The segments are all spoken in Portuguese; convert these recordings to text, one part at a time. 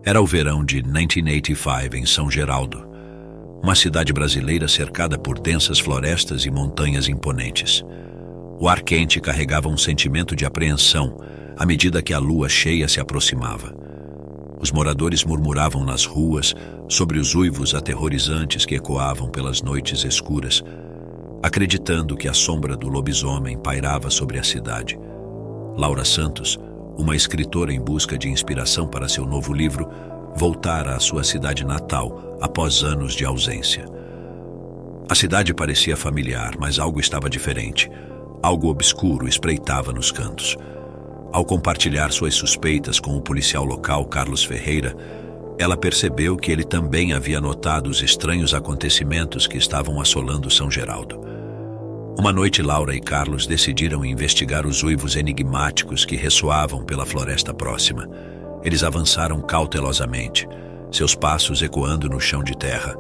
Era o verão de 1985 em São Geraldo, uma cidade brasileira cercada por densas florestas e montanhas imponentes. O ar quente carregava um sentimento de apreensão à medida que a lua cheia se aproximava. Os moradores murmuravam nas ruas sobre os uivos aterrorizantes que ecoavam pelas noites escuras, acreditando que a sombra do lobisomem pairava sobre a cidade. Laura Santos, uma escritora em busca de inspiração para seu novo livro, voltara à sua cidade natal após anos de ausência. A cidade parecia familiar, mas algo estava diferente. Algo obscuro espreitava nos cantos. Ao compartilhar suas suspeitas com o policial local, Carlos Ferreira, ela percebeu que ele também havia notado os estranhos acontecimentos que estavam assolando São Geraldo. Uma noite, Laura e Carlos decidiram investigar os uivos enigmáticos que ressoavam pela floresta próxima. Eles avançaram cautelosamente, seus passos ecoando no chão de terra.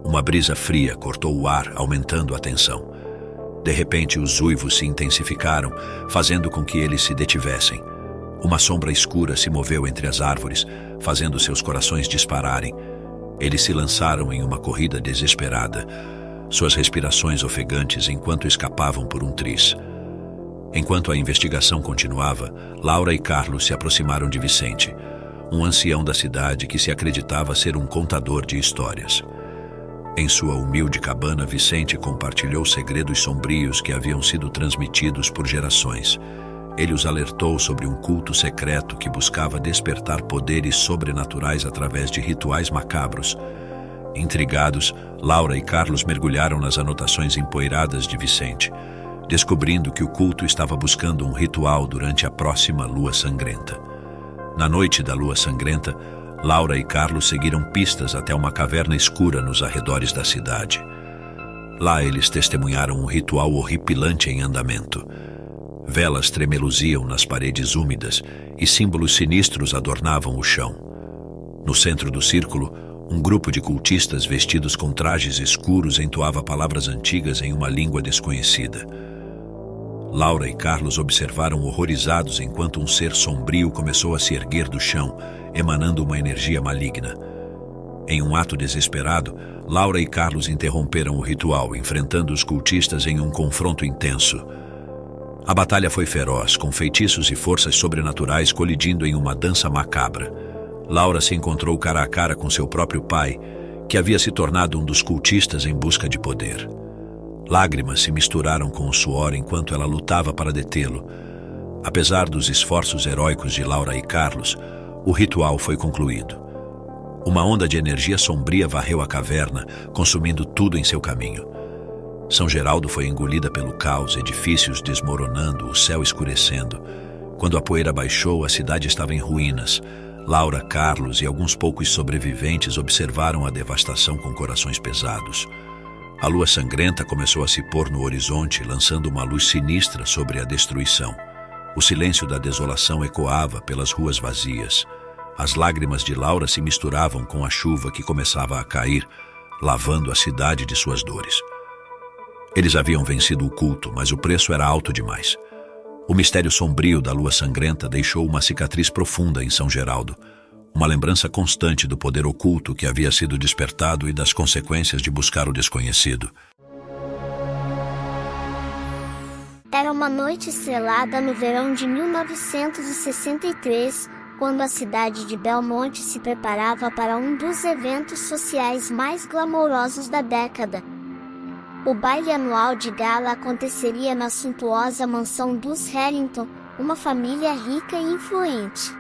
Uma brisa fria cortou o ar, aumentando a tensão. De repente, os uivos se intensificaram, fazendo com que eles se detivessem. Uma sombra escura se moveu entre as árvores, fazendo seus corações dispararem. Eles se lançaram em uma corrida desesperada, suas respirações ofegantes enquanto escapavam por um triz. Enquanto a investigação continuava, Laura e Carlos se aproximaram de Vicente, um ancião da cidade que se acreditava ser um contador de histórias. Em sua humilde cabana, Vicente compartilhou segredos sombrios que haviam sido transmitidos por gerações. Ele os alertou sobre um culto secreto que buscava despertar poderes sobrenaturais através de rituais macabros. Intrigados, Laura e Carlos mergulharam nas anotações empoeiradas de Vicente, descobrindo que o culto estava buscando um ritual durante a próxima lua sangrenta. Na noite da lua sangrenta, Laura e Carlos seguiram pistas até uma caverna escura nos arredores da cidade. Lá eles testemunharam um ritual horripilante em andamento. Velas tremeluziam nas paredes úmidas e símbolos sinistros adornavam o chão. No centro do círculo, um grupo de cultistas vestidos com trajes escuros entoava palavras antigas em uma língua desconhecida. Laura e Carlos observaram horrorizados enquanto um ser sombrio começou a se erguer do chão, emanando uma energia maligna. Em um ato desesperado, Laura e Carlos interromperam o ritual, enfrentando os cultistas em um confronto intenso. A batalha foi feroz, com feitiços e forças sobrenaturais colidindo em uma dança macabra. Laura se encontrou cara a cara com seu próprio pai, que havia se tornado um dos cultistas em busca de poder. Lágrimas se misturaram com o suor enquanto ela lutava para detê-lo. Apesar dos esforços heróicos de Laura e Carlos, o ritual foi concluído. Uma onda de energia sombria varreu a caverna, consumindo tudo em seu caminho. São Geraldo foi engolida pelo caos, edifícios desmoronando, o céu escurecendo. Quando a poeira baixou, a cidade estava em ruínas. Laura, Carlos e alguns poucos sobreviventes observaram a devastação com corações pesados. A lua sangrenta começou a se pôr no horizonte, lançando uma luz sinistra sobre a destruição. O silêncio da desolação ecoava pelas ruas vazias. As lágrimas de Laura se misturavam com a chuva que começava a cair, lavando a cidade de suas dores. Eles haviam vencido o culto, mas o preço era alto demais. O mistério sombrio da lua sangrenta deixou uma cicatriz profunda em São Geraldo, uma lembrança constante do poder oculto que havia sido despertado e das consequências de buscar o desconhecido. Era uma noite estrelada no verão de 1963, quando a cidade de Belmonte se preparava para um dos eventos sociais mais glamourosos da década. O baile anual de gala aconteceria na suntuosa mansão dos Harrington, uma família rica e influente.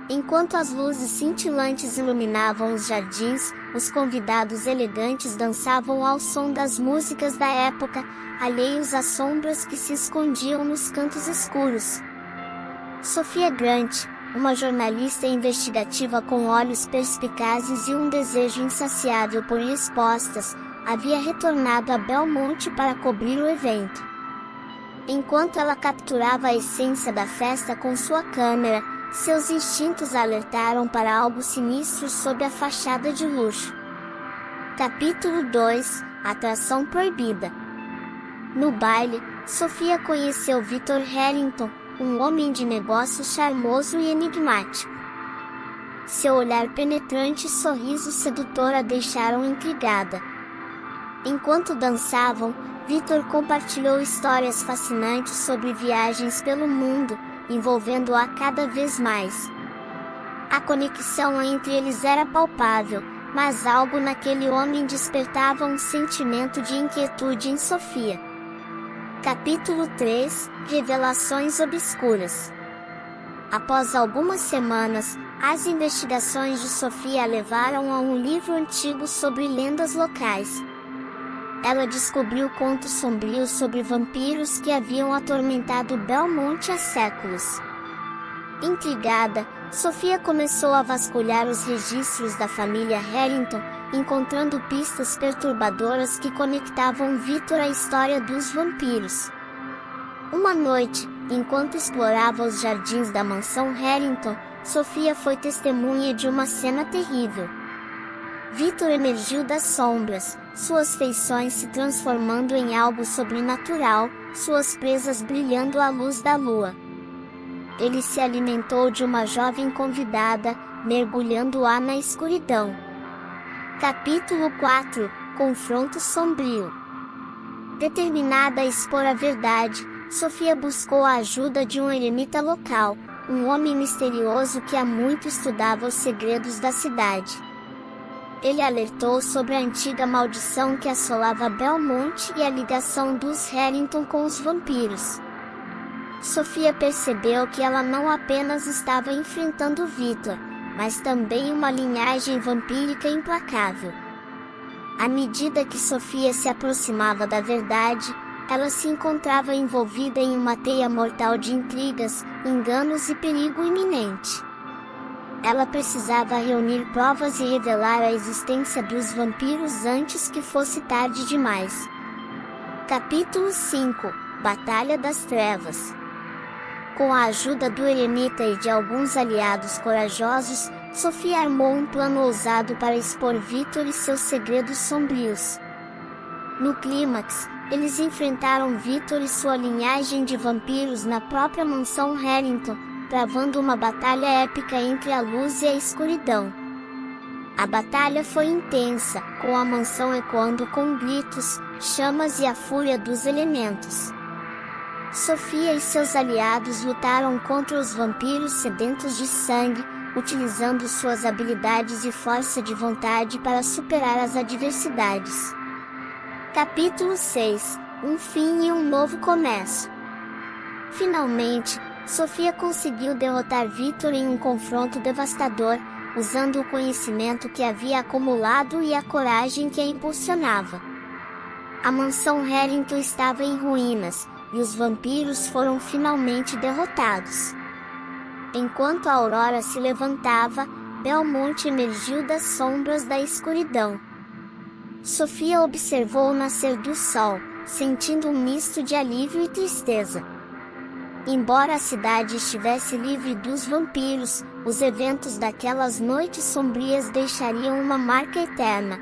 Enquanto as luzes cintilantes iluminavam os jardins, os convidados elegantes dançavam ao som das músicas da época, alheios às sombras que se escondiam nos cantos escuros. Sofia Grant, uma jornalista investigativa com olhos perspicazes e um desejo insaciável por respostas, havia retornado a Belmonte para cobrir o evento. Enquanto ela capturava a essência da festa com sua câmera, seus instintos a alertaram para algo sinistro sob a fachada de luxo. Capítulo 2 – Atração Proibida. No baile, Sofia conheceu Victor Harrington, um homem de negócios charmoso e enigmático. Seu olhar penetrante e sorriso sedutor a deixaram intrigada. Enquanto dançavam, Victor compartilhou histórias fascinantes sobre viagens pelo mundo, envolvendo-a cada vez mais. A conexão entre eles era palpável, mas algo naquele homem despertava um sentimento de inquietude em Sofia. Capítulo 3 – Revelações obscuras. Após algumas semanas, as investigações de Sofia a levaram a um livro antigo sobre lendas locais. Ela descobriu contos sombrios sobre vampiros que haviam atormentado Belmont há séculos. Intrigada, Sofia começou a vasculhar os registros da família Harrington, encontrando pistas perturbadoras que conectavam Victor à história dos vampiros. Uma noite, enquanto explorava os jardins da mansão Harrington, Sofia foi testemunha de uma cena terrível. Victor emergiu das sombras, suas feições se transformando em algo sobrenatural, suas presas brilhando à luz da lua. Ele se alimentou de uma jovem convidada, mergulhando-a na escuridão. Capítulo 4 – Confronto sombrio. Determinada a expor a verdade, Sofia buscou a ajuda de um eremita local, um homem misterioso que há muito estudava os segredos da cidade. Ele alertou sobre a antiga maldição que assolava Belmont e a ligação dos Harrington com os vampiros. Sofia percebeu que ela não apenas estava enfrentando Victor, mas também uma linhagem vampírica implacável. À medida que Sofia se aproximava da verdade, ela se encontrava envolvida em uma teia mortal de intrigas, enganos e perigo iminente. Ela precisava reunir provas e revelar a existência dos vampiros antes que fosse tarde demais. Capítulo 5 – Batalha das Trevas. Com a ajuda do eremita e de alguns aliados corajosos, Sofia armou um plano ousado para expor Victor e seus segredos sombrios. No clímax, eles enfrentaram Victor e sua linhagem de vampiros na própria mansão Harrington, travando uma batalha épica entre a luz e a escuridão. A batalha foi intensa, com a mansão ecoando com gritos, chamas e a fúria dos elementos. Sofia e seus aliados lutaram contra os vampiros sedentos de sangue, utilizando suas habilidades e força de vontade para superar as adversidades. Capítulo 6 – Um fim e um novo começo. Finalmente, Sofia conseguiu derrotar Victor em um confronto devastador, usando o conhecimento que havia acumulado e a coragem que a impulsionava. A mansão Harrington estava em ruínas, e os vampiros foram finalmente derrotados. Enquanto a aurora se levantava, Belmont emergiu das sombras da escuridão. Sofia observou o nascer do sol, sentindo um misto de alívio e tristeza. Embora a cidade estivesse livre dos vampiros, os eventos daquelas noites sombrias deixariam uma marca eterna.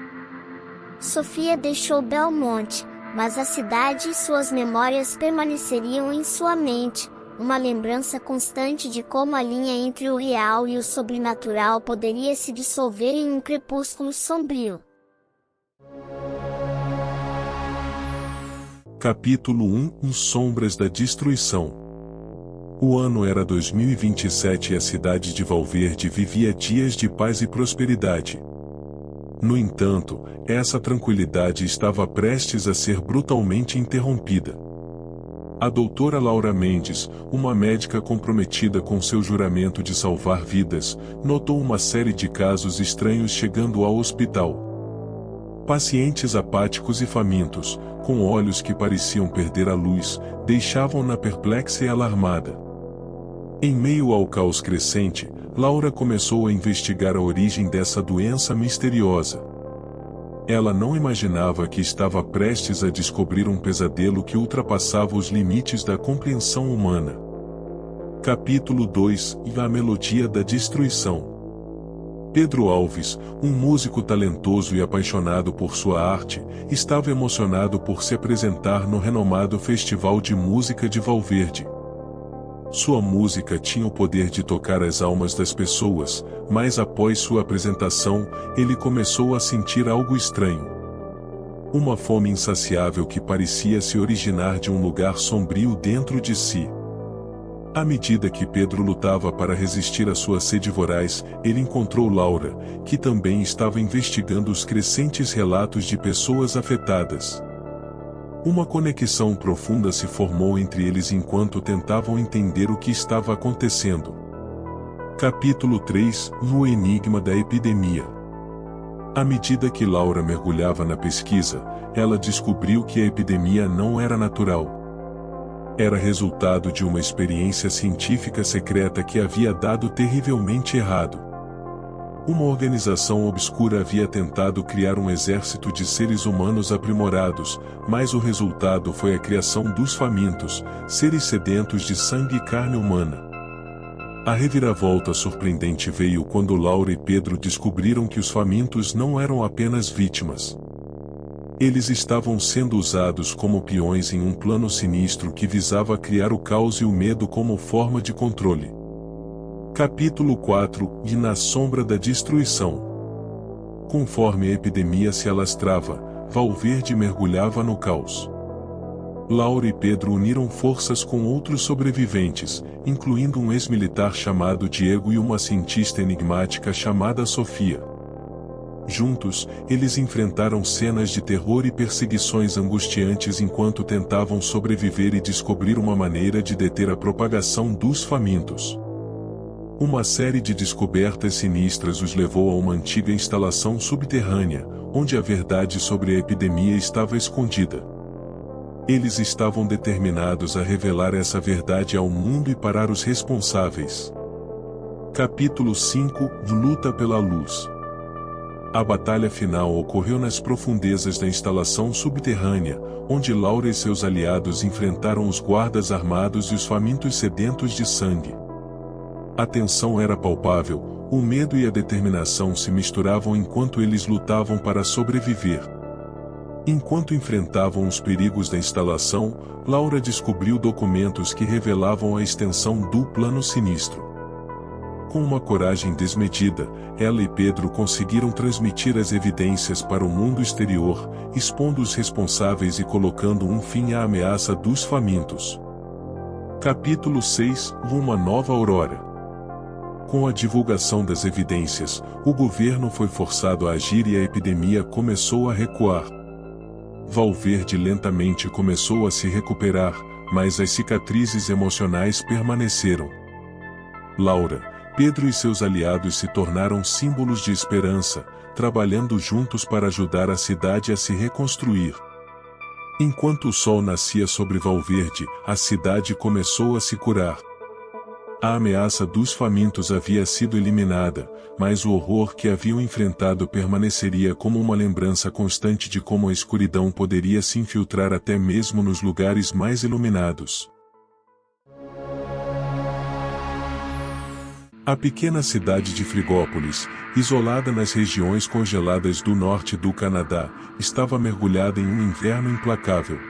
Sofia deixou Belmont, mas a cidade e suas memórias permaneceriam em sua mente, uma lembrança constante de como a linha entre o real e o sobrenatural poderia se dissolver em um crepúsculo sombrio. Capítulo 1 – Sombras da Destruição. O ano era 2027 e a cidade de Valverde vivia dias de paz e prosperidade. No entanto, essa tranquilidade estava prestes a ser brutalmente interrompida. A doutora Laura Mendes, uma médica comprometida com seu juramento de salvar vidas, notou uma série de casos estranhos chegando ao hospital. Pacientes apáticos e famintos, com olhos que pareciam perder a luz, deixavam-na perplexa e alarmada. Em meio ao caos crescente, Laura começou a investigar a origem dessa doença misteriosa. Ela não imaginava que estava prestes a descobrir um pesadelo que ultrapassava os limites da compreensão humana. Capítulo 2 – A Melodia da Destruição. Pedro Alves, um músico talentoso e apaixonado por sua arte, estava emocionado por se apresentar no renomado Festival de Música de Valverde. Sua música tinha o poder de tocar as almas das pessoas, mas após sua apresentação, ele começou a sentir algo estranho. Uma fome insaciável que parecia se originar de um lugar sombrio dentro de si. À medida que Pedro lutava para resistir à sua sede voraz, ele encontrou Laura, que também estava investigando os crescentes relatos de pessoas afetadas. Uma conexão profunda se formou entre eles enquanto tentavam entender o que estava acontecendo. Capítulo 3 – No enigma da epidemia. À medida que Laura mergulhava na pesquisa, ela descobriu que a epidemia não era natural. Era resultado de uma experiência científica secreta que havia dado terrivelmente errado. Uma organização obscura havia tentado criar um exército de seres humanos aprimorados, mas o resultado foi a criação dos famintos, seres sedentos de sangue e carne humana. A reviravolta surpreendente veio quando Laura e Pedro descobriram que os famintos não eram apenas vítimas. Eles estavam sendo usados como peões em um plano sinistro que visava criar o caos e o medo como forma de controle. Capítulo 4 – E na sombra da destruição. Conforme a epidemia se alastrava, Valverde mergulhava no caos. Laura e Pedro uniram forças com outros sobreviventes, incluindo um ex-militar chamado Diego e uma cientista enigmática chamada Sofia. Juntos, eles enfrentaram cenas de terror e perseguições angustiantes enquanto tentavam sobreviver e descobrir uma maneira de deter a propagação dos famintos. Uma série de descobertas sinistras os levou a uma antiga instalação subterrânea, onde a verdade sobre a epidemia estava escondida. Eles estavam determinados a revelar essa verdade ao mundo e parar os responsáveis. Capítulo 5 – Luta pela luz. A batalha final ocorreu nas profundezas da instalação subterrânea, onde Laura e seus aliados enfrentaram os guardas armados e os famintos sedentos de sangue. A tensão era palpável, o medo e a determinação se misturavam enquanto eles lutavam para sobreviver. Enquanto enfrentavam os perigos da instalação, Laura descobriu documentos que revelavam a extensão do plano sinistro. Com uma coragem desmedida, ela e Pedro conseguiram transmitir as evidências para o mundo exterior, expondo os responsáveis e colocando um fim à ameaça dos famintos. Capítulo 6 – Uma nova aurora. Com a divulgação das evidências, o governo foi forçado a agir e a epidemia começou a recuar. Valverde lentamente começou a se recuperar, mas as cicatrizes emocionais permaneceram. Laura, Pedro e seus aliados se tornaram símbolos de esperança, trabalhando juntos para ajudar a cidade a se reconstruir. Enquanto o sol nascia sobre Valverde, a cidade começou a se curar. A ameaça dos famintos havia sido eliminada, mas o horror que haviam enfrentado permaneceria como uma lembrança constante de como a escuridão poderia se infiltrar até mesmo nos lugares mais iluminados. A pequena cidade de Frigópolis, isolada nas regiões congeladas do norte do Canadá, estava mergulhada em um inverno implacável.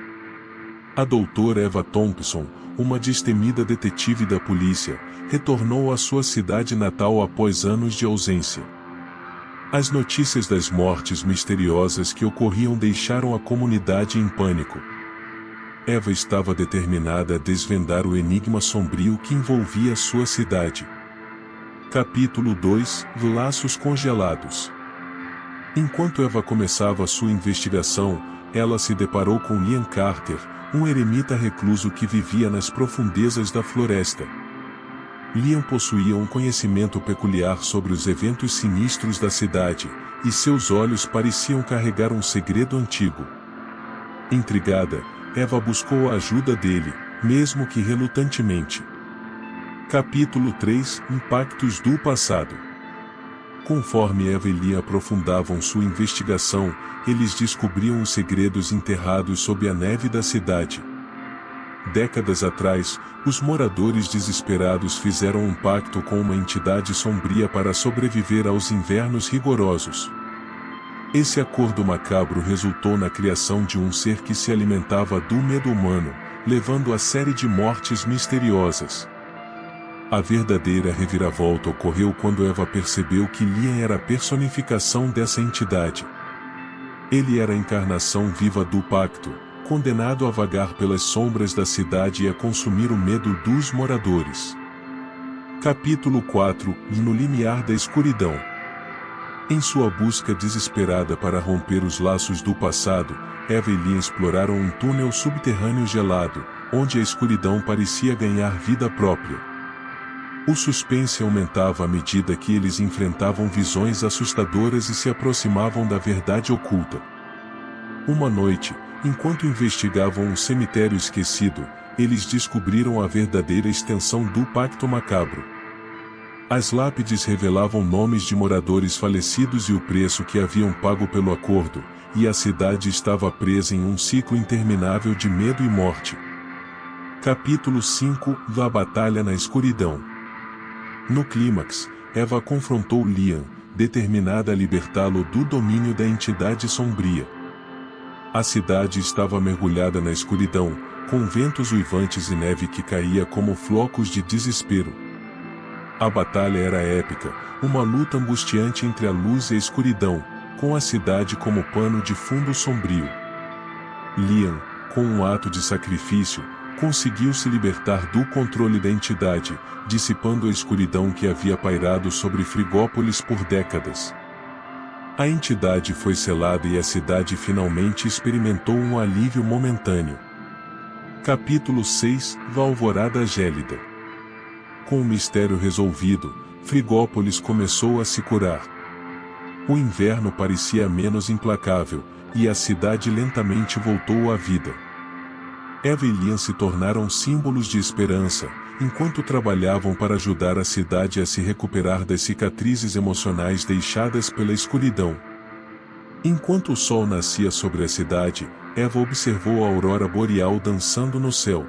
A doutora Eva Thompson, uma destemida detetive da polícia, retornou à sua cidade natal após anos de ausência. As notícias das mortes misteriosas que ocorriam deixaram a comunidade em pânico. Eva estava determinada a desvendar o enigma sombrio que envolvia sua cidade. Capítulo 2 – Laços congelados. Enquanto Eva começava sua investigação, ela se deparou com Liam Carter, um eremita recluso que vivia nas profundezas da floresta. Liam possuía um conhecimento peculiar sobre os eventos sinistros da cidade, e seus olhos pareciam carregar um segredo antigo. Intrigada, Eva buscou a ajuda dele, mesmo que relutantemente. Capítulo 3 – Impactos do passado. Conforme Eva e Liam aprofundavam sua investigação, eles descobriam os segredos enterrados sob a neve da cidade. Décadas atrás, os moradores desesperados fizeram um pacto com uma entidade sombria para sobreviver aos invernos rigorosos. Esse acordo macabro resultou na criação de um ser que se alimentava do medo humano, levando a série de mortes misteriosas. A verdadeira reviravolta ocorreu quando Eva percebeu que Liam era a personificação dessa entidade. Ele era a encarnação viva do pacto, condenado a vagar pelas sombras da cidade e a consumir o medo dos moradores. Capítulo 4 – No limiar da escuridão. Em sua busca desesperada para romper os laços do passado, Eva e Liam exploraram um túnel subterrâneo gelado, onde a escuridão parecia ganhar vida própria. O suspense aumentava à medida que eles enfrentavam visões assustadoras e se aproximavam da verdade oculta. Uma noite, enquanto investigavam um cemitério esquecido, eles descobriram a verdadeira extensão do Pacto Macabro. As lápides revelavam nomes de moradores falecidos e o preço que haviam pago pelo acordo, e a cidade estava presa em um ciclo interminável de medo e morte. Capítulo 5 – Da Batalha na Escuridão. No clímax, Eva confrontou Liam, determinada a libertá-lo do domínio da entidade sombria. A cidade estava mergulhada na escuridão, com ventos uivantes e neve que caía como flocos de desespero. A batalha era épica, uma luta angustiante entre a luz e a escuridão, com a cidade como pano de fundo sombrio. Liam, com um ato de sacrifício, conseguiu se libertar do controle da entidade, dissipando a escuridão que havia pairado sobre Frigópolis por décadas. A entidade foi selada e a cidade finalmente experimentou um alívio momentâneo. Capítulo 6 – Da Alvorada Gélida. Com o mistério resolvido, Frigópolis começou a se curar. O inverno parecia menos implacável, e a cidade lentamente voltou à vida. Eva e Liam se tornaram símbolos de esperança, enquanto trabalhavam para ajudar a cidade a se recuperar das cicatrizes emocionais deixadas pela escuridão. Enquanto o sol nascia sobre a cidade, Eva observou a aurora boreal dançando no céu.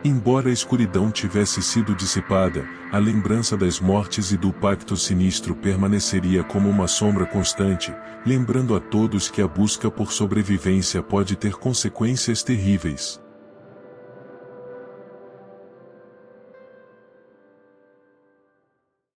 Embora a escuridão tivesse sido dissipada, a lembrança das mortes e do pacto sinistro permaneceria como uma sombra constante, lembrando a todos que a busca por sobrevivência pode ter consequências terríveis.